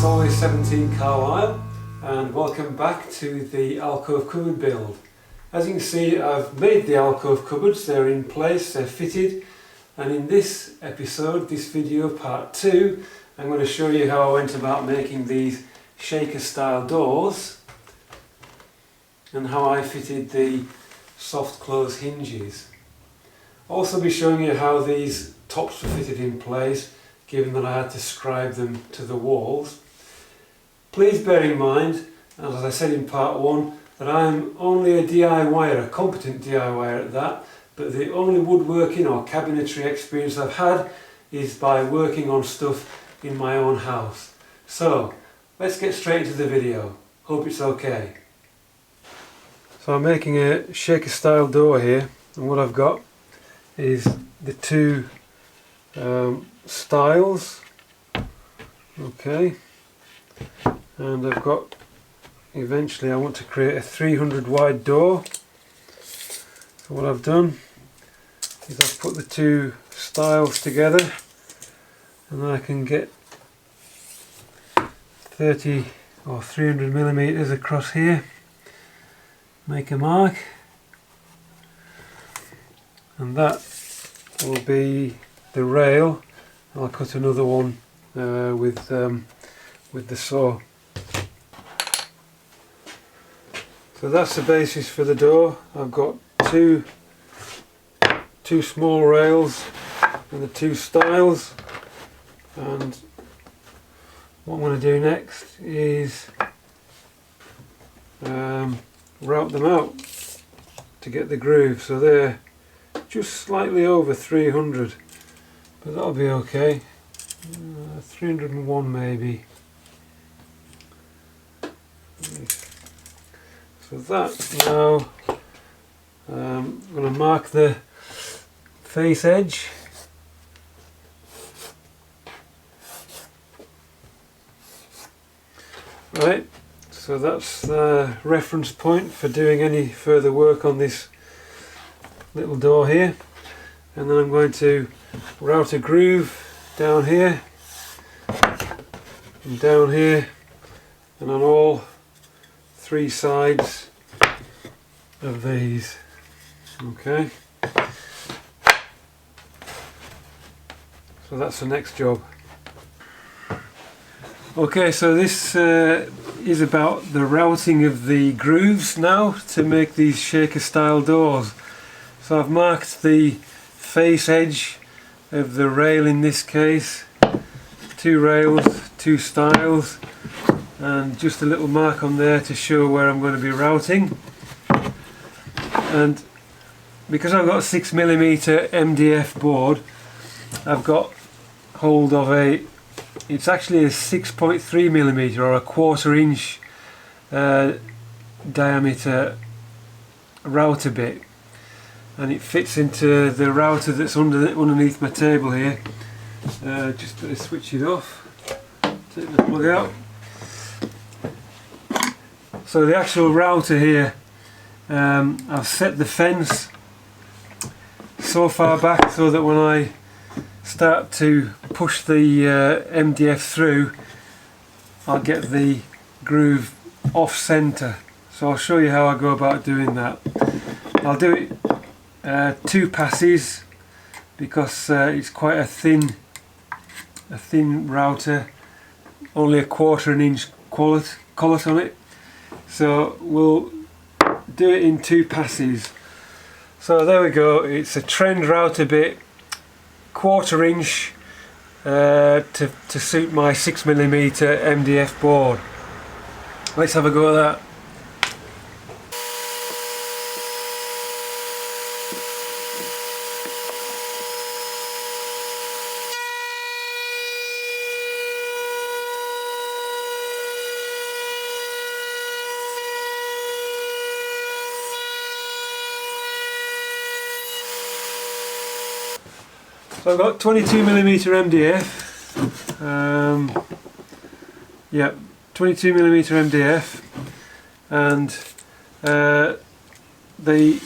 It's 17 Carlisle and welcome back to the Alcove Cupboard build. As you can see, I've made the Alcove Cupboards, they're in place, they're fitted, and in this episode, this video part 2, I'm going to show you how I went about making these shaker style doors and how I fitted the soft close hinges. I'll also be showing you how these tops were fitted in place, given that I had to scribe them to the walls. Please bear in mind, as I said in part 1, that I'm only a DIYer, a competent DIYer at that, but the only woodworking or cabinetry experience I've had is by working on stuff in my own house. So, let's get straight into the video. Hope it's okay. So I'm making a shaker style door here, and what I've got is the two styles, okay, and I've got, eventually I want to create a 300 wide door. So what I've done is I've put the two styles together, and then I can get 30 or 300 millimeters across here, make a mark, and that will be the rail. I'll cut another one with the saw. So that's the basis for the door. I've got two small rails and the two styles, and what I'm going to do next is route them out to get the groove. So they're just slightly over 300, but that'll be okay. 301 maybe. So that now, I'm going to mark the face edge. Right, so that's the reference point for doing any further work on this little door here, and then I'm going to route a groove down here and down here and on all three sides of these. Okay, so that's the next job. Okay, so this is about the routing of the grooves now to make these shaker style doors. So I've marked the face edge of the rail in this case, two rails, two styles, and just a little mark on there to show where I'm going to be routing. And because I've got a 6mm MDF board, I've got hold of it's actually a 6.3mm or a 1/4 inch diameter router bit, and it fits into the router that's underneath my table here. Just better switch it off, take the plug out. So the actual router here, I've set the fence so far back so that when I start to push the MDF through, I'll get the groove off centre. So I'll show you how I go about doing that. I'll do it 2 passes because it's quite a thin router, only a 1/4 inch collet on it. So we'll do it in 2 passes. So there we go, it's a trend router bit, 1/4 inch to suit my 6mm MDF board. Let's have a go at that. So I've got 22mm MDF, yeah, 22mm MDF, and the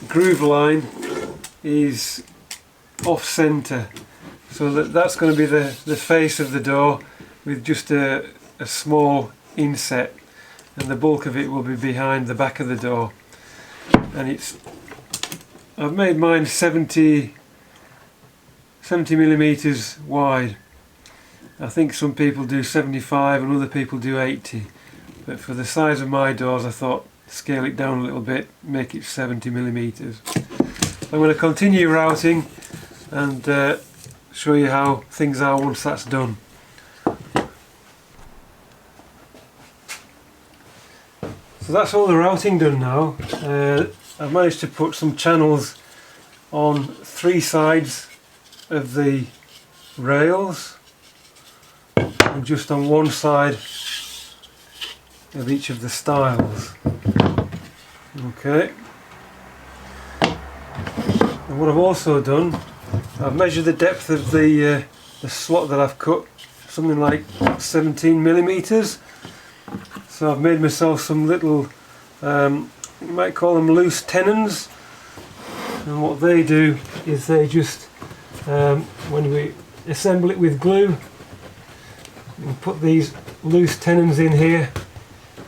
groove line is off centre, so that's going to be the face of the door, with just a a small inset, and the bulk of it will be behind the back of the door. And I've made mine 70 millimeters wide. I think some people do 75 and other people do 80, but for the size of my doors I thought scale it down a little bit, make it 70 millimeters. I'm going to continue routing and show you how things are once that's done. So that's all the routing done now. I've managed to put some channels on 3 sides of the rails and just on one side of each of the stiles. Okay. And what I've also done, I've measured the depth of the slot that I've cut, something like 17 millimeters. So I've made myself some little, you might call them loose tenons. And what they do is they just, when we assemble it with glue, we put these loose tenons in here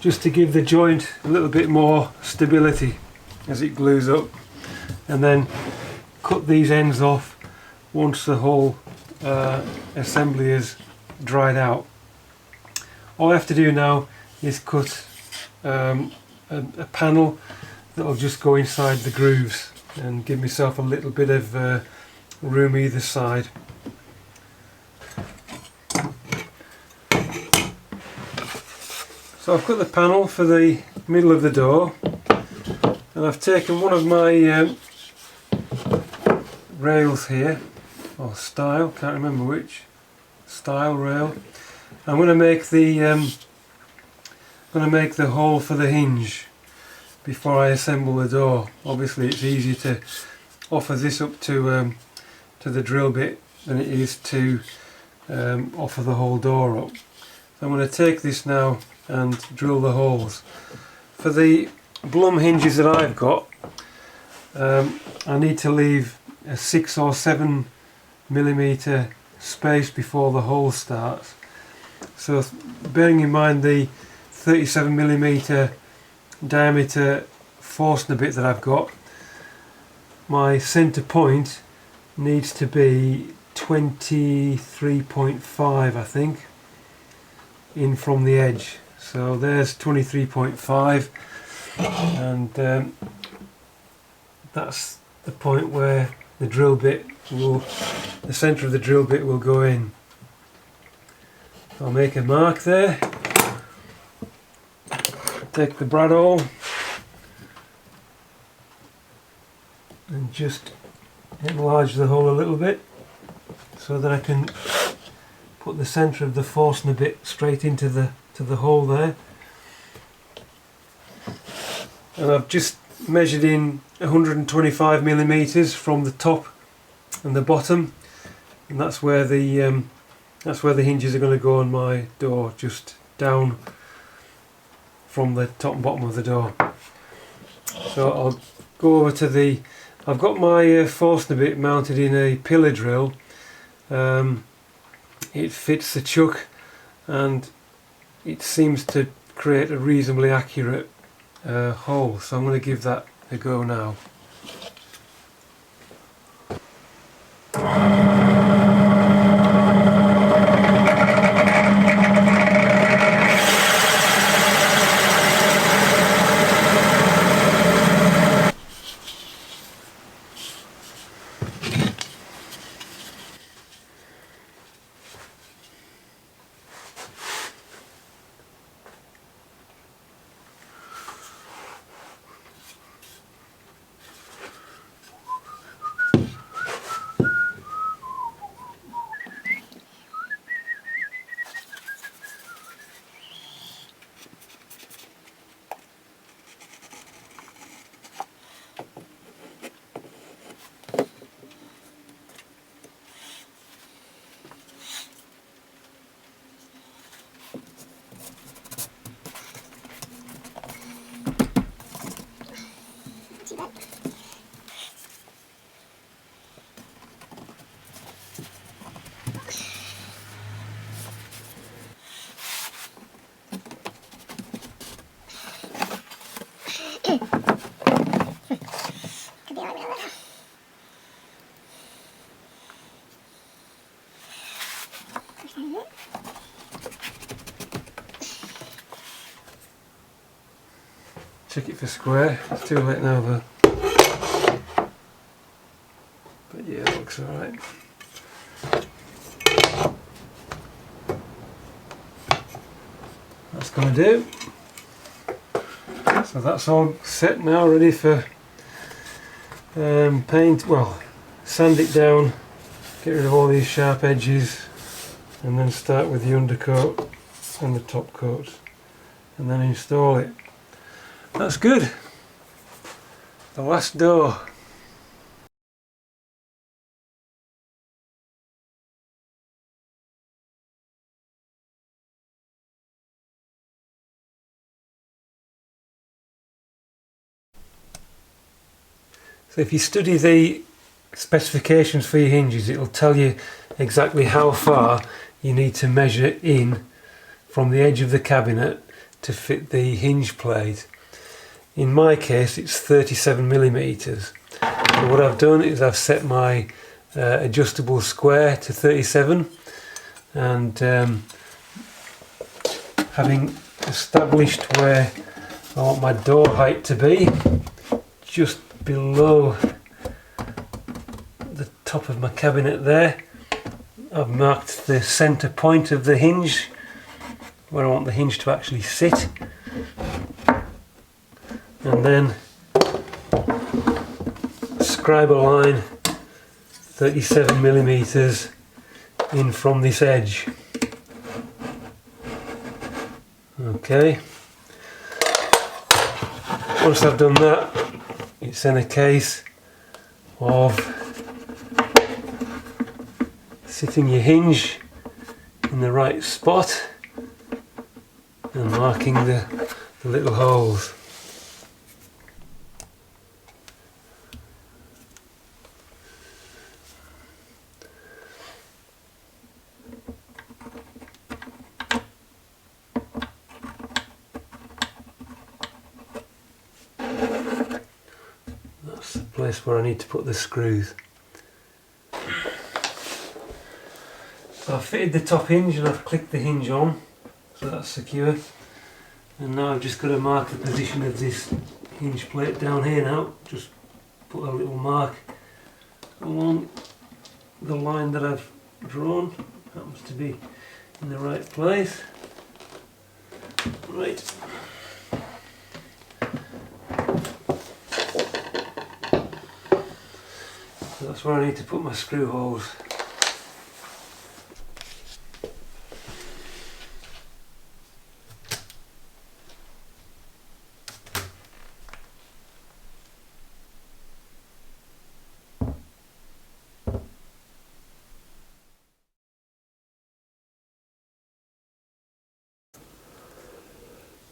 just to give the joint a little bit more stability as it glues up, and then cut these ends off once the whole assembly is dried out. All I have to do now is cut a panel that will just go inside the grooves and give myself a little bit of room either side. So I've cut the panel for the middle of the door, and I've taken one of my rails here, or stile, can't remember which, stile rail. I'm going to make the hole for the hinge before I assemble the door. Obviously it's easier to offer this up to the drill bit than it is to offer the whole door up. So I'm going to take this now and drill the holes. For the Blum hinges that I've got, I need to leave a 6 or 7 millimeter space before the hole starts. So bearing in mind the 37 millimeter diameter Forstner bit that I've got, my centre point needs to be 23.5, I think, in from the edge. So there's 23.5, and that's the point where the drill bit will, the centre of the drill bit will go in. I'll make a mark there, take the brad awl and just enlarge the hole a little bit so that I can put the centre of the Forstner bit straight into the hole there. And I've just measured in 125 millimeters from the top and the bottom, and that's where the hinges are going to go on my door, just down from the top and bottom of the door. So I'll go over to the, I've got my Forstner bit mounted in a pillar drill. It fits the chuck and it seems to create a reasonably accurate hole, so I'm going to give that a go now. check it for square. It's too late now though. But yeah, it looks alright. That's going to do. So that's all set now, ready for paint. Well, sand it down, get rid of all these sharp edges, and then start with the undercoat and the top coat, and then install it. That's good. The last door. So if you study the specifications for your hinges, it'll tell you exactly how far you need to measure in from the edge of the cabinet to fit the hinge plate. In my case it's 37mm. So what I've done is I've set my adjustable square to 37, and having established where I want my door height to be, just below the top of my cabinet there, I've marked the centre point of the hinge where I want the hinge to actually sit, and then scribe a line 37mm in from this edge. Okay, once I've done that, it's then a case of sitting your hinge in the right spot and marking the little holes. That's the place where I need to put the screws. So I've fitted the top hinge and I've clicked the hinge on, so that's secure. And now I've just got to mark the position of this hinge plate down here now. Just put a little mark along the line that I've drawn. Happens to be in the right place. Right. So that's where I need to put my screw holes.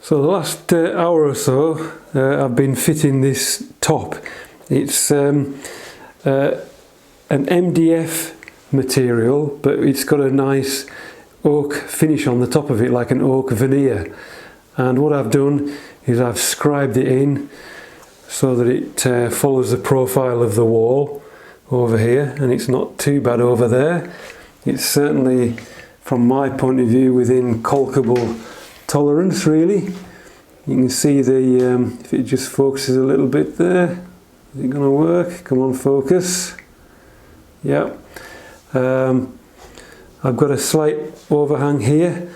So the last hour or so I've been fitting this top. It's an MDF material, but it's got a nice oak finish on the top of it, like an oak veneer. And what I've done is I've scribed it in so that it follows the profile of the wall over here, and it's not too bad over there. It's certainly, from my point of view, within caulkable tolerance really. You can see the, if it just focuses a little bit there, is it going to work? Come on, focus. Yeah. I've got a slight overhang here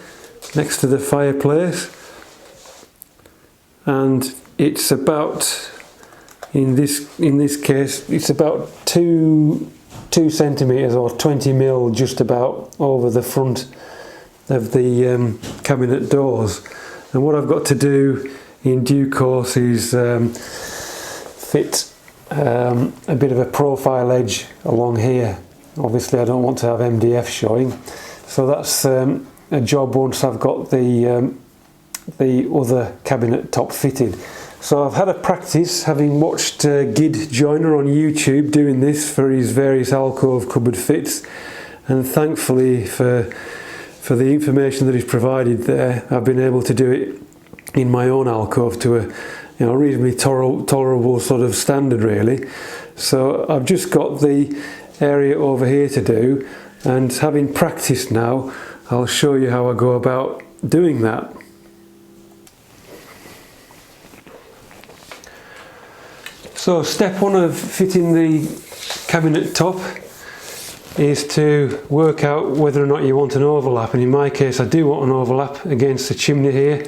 next to the fireplace, and it's about, in this case, it's about 2 centimeters or 20 mil just about over the front of the cabinet doors. And what I've got to do in due course is fit a bit of a profile edge along here. Obviously I don't want to have MDF showing, so that's a job once I've got the other cabinet top fitted. So I've had a practice, having watched Gid Joyner on YouTube doing this for his various alcove cupboard fits, and thankfully for the information that he's provided there, I've been able to do it in my own alcove to a reasonably tolerable sort of standard really. So I've just got the area over here to do, and having practiced now, I'll show you how I go about doing that. So step one of fitting the cabinet top is to work out whether or not you want an overlap, and in my case I do want an overlap against the chimney here,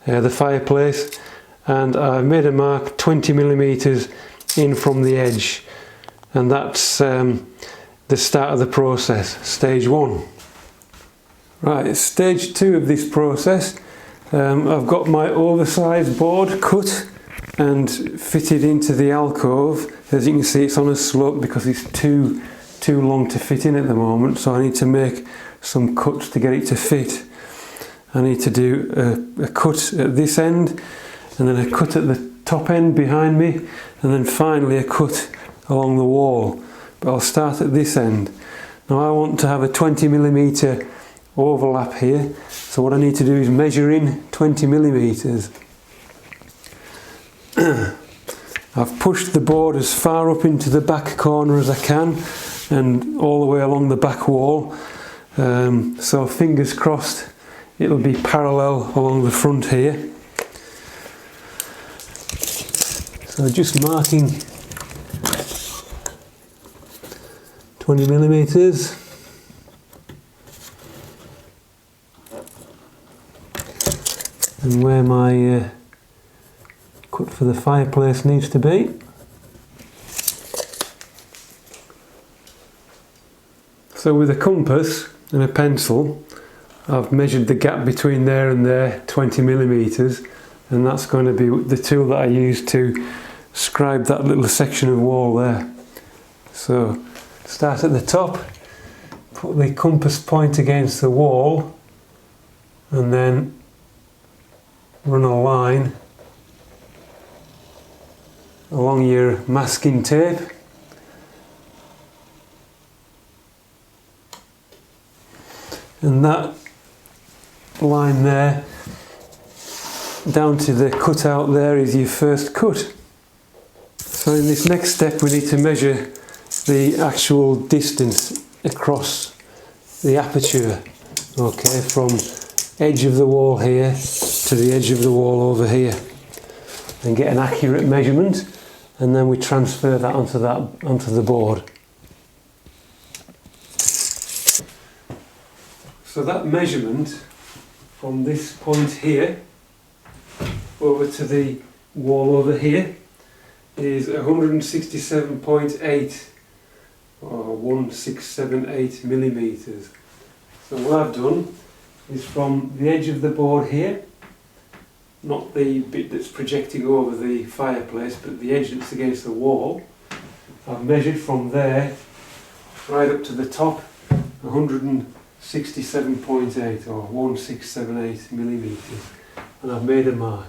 the fireplace, and I've made a mark 20mm in from the edge, and that's the start of the process, stage one. Right, stage two of this process, I've got my oversized board cut and fitted into the alcove. As you can see, it's on a slope because it's too long to fit in at the moment, so I need to make some cuts to get it to fit. I need to do a cut at this end, and then a cut at the top end behind me, and then finally a cut along the wall. But I'll start at this end. Now I want to have a 20mm overlap here, so what I need to do is measure in 20mm. I've pushed the board as far up into the back corner as I can and all the way along the back wall, so fingers crossed it'll be parallel along the front here. So just marking 20mm. And where my cut for the fireplace needs to be. So with a compass and a pencil, I've measured the gap between there and there, 20mm, and that's going to be the tool that I use to scribe that little section of wall there. So start at the top, put the compass point against the wall, and then run a line along your masking tape. And that line there down to the cutout there is your first cut. So in this next step we need to measure the actual distance across the aperture, okay, from edge of the wall here to the edge of the wall over here, and get an accurate measurement, and then we transfer that onto the board. So that measurement from this point here over to the wall over here is 167.8 or 1678mm. So what I've done is from the edge of the board here, not the bit that's projecting over the fireplace, but the edge that's against the wall, I've measured from there right up to the top 167.8 or 1678mm, and I've made a mark.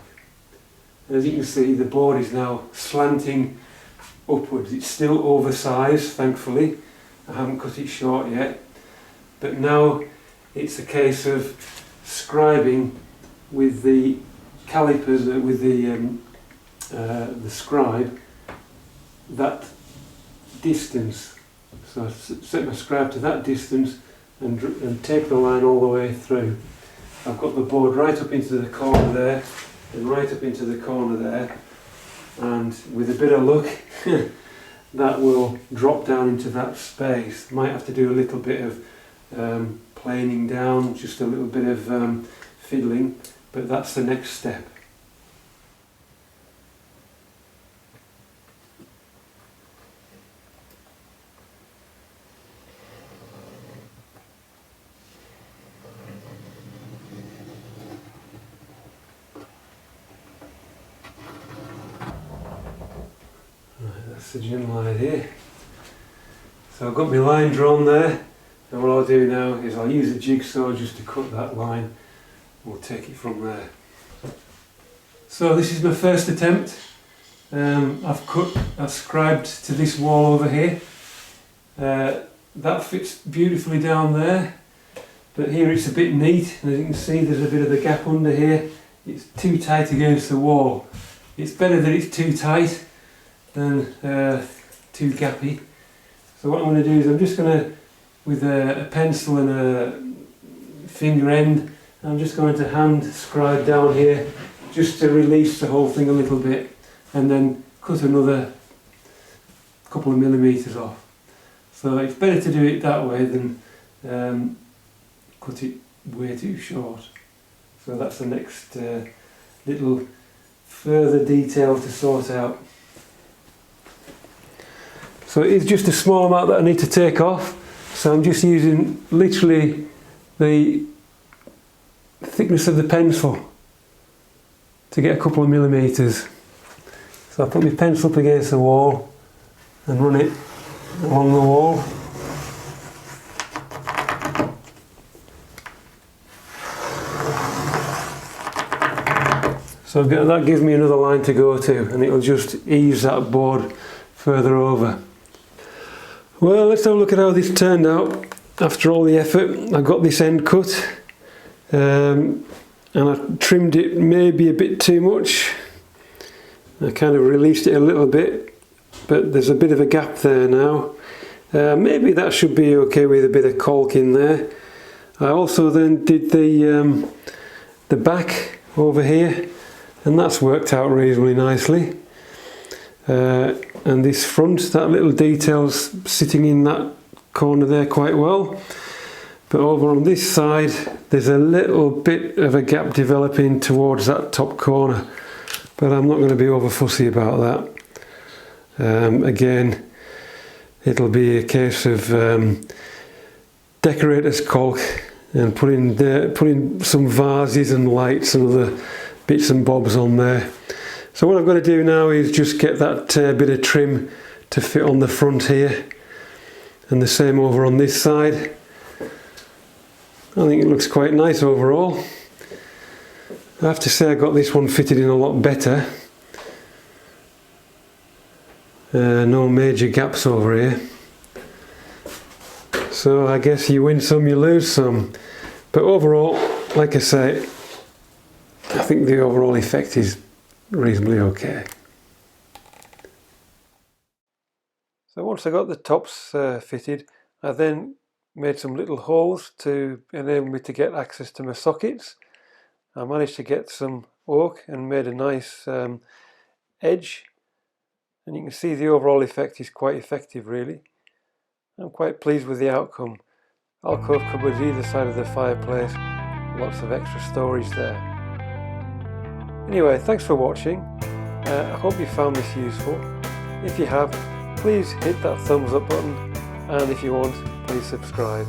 As you can see, the board is now slanting upwards. It's still oversized, thankfully. I haven't cut it short yet, but now it's a case of scribing with the calipers, with the scribe, that distance. So I set my scribe to that distance and take the line all the way through. I've got the board right up into the corner there and right up into the corner there, and with a bit of luck that will drop down into that space. Might have to do a little bit of planing down, just a little bit of fiddling, but that's the next step. That's the general idea. So I've got my line drawn there, and what I'll do now is I'll use a jigsaw just to cut that line. We'll take it from there. So this is my first attempt. I've scribed to this wall over here. That fits beautifully down there, but here it's a bit neat, and as you can see there's a bit of a gap under here. It's too tight against the wall. It's better that it's too tight than too gappy. So what I'm going to do is I'm just going to, with a pencil and a finger end, I'm just going to hand scribe down here just to release the whole thing a little bit, and then cut another couple of millimetres off. So it's better to do it that way than cut it way too short. So that's the next little further detail to sort out. So it's just a small amount that I need to take off. So I'm just using literally the thickness of the pencil to get a couple of millimetres. So I put my pencil up against the wall and run it along the wall. So that gives me another line to go to, and it'll just ease that board further over. Well, let's have a look at how this turned out after all the effort. I got this end cut and I trimmed it maybe a bit too much. I kind of released it a little bit, but there's a bit of a gap there now. Maybe that should be okay with a bit of caulk in there. I also then did the back over here, and that's worked out reasonably nicely. And this front, that little detail's sitting in that corner there quite well. But over on this side, there's a little bit of a gap developing towards that top corner. But I'm not going to be over fussy about that. Again, it'll be a case of decorator's caulk and putting some vases and lights and other bits and bobs on there. So what I've got to do now is just get that bit of trim to fit on the front here, and the same over on this side. I think it looks quite nice overall. I have to say I got this one fitted in a lot better. No major gaps over here. So I guess you win some, you lose some. But overall, like I say, I think the overall effect is reasonably okay. So once I got the tops fitted, I then made some little holes to enable me to get access to my sockets. I managed to get some oak and made a nice edge, and you can see the overall effect is quite effective really. I'm quite pleased with the outcome. Alcove cupboards either side of the fireplace, lots of extra storage there. Anyway, thanks for watching. I hope you found this useful. If you have, please hit that thumbs up button, and if you want, please subscribe.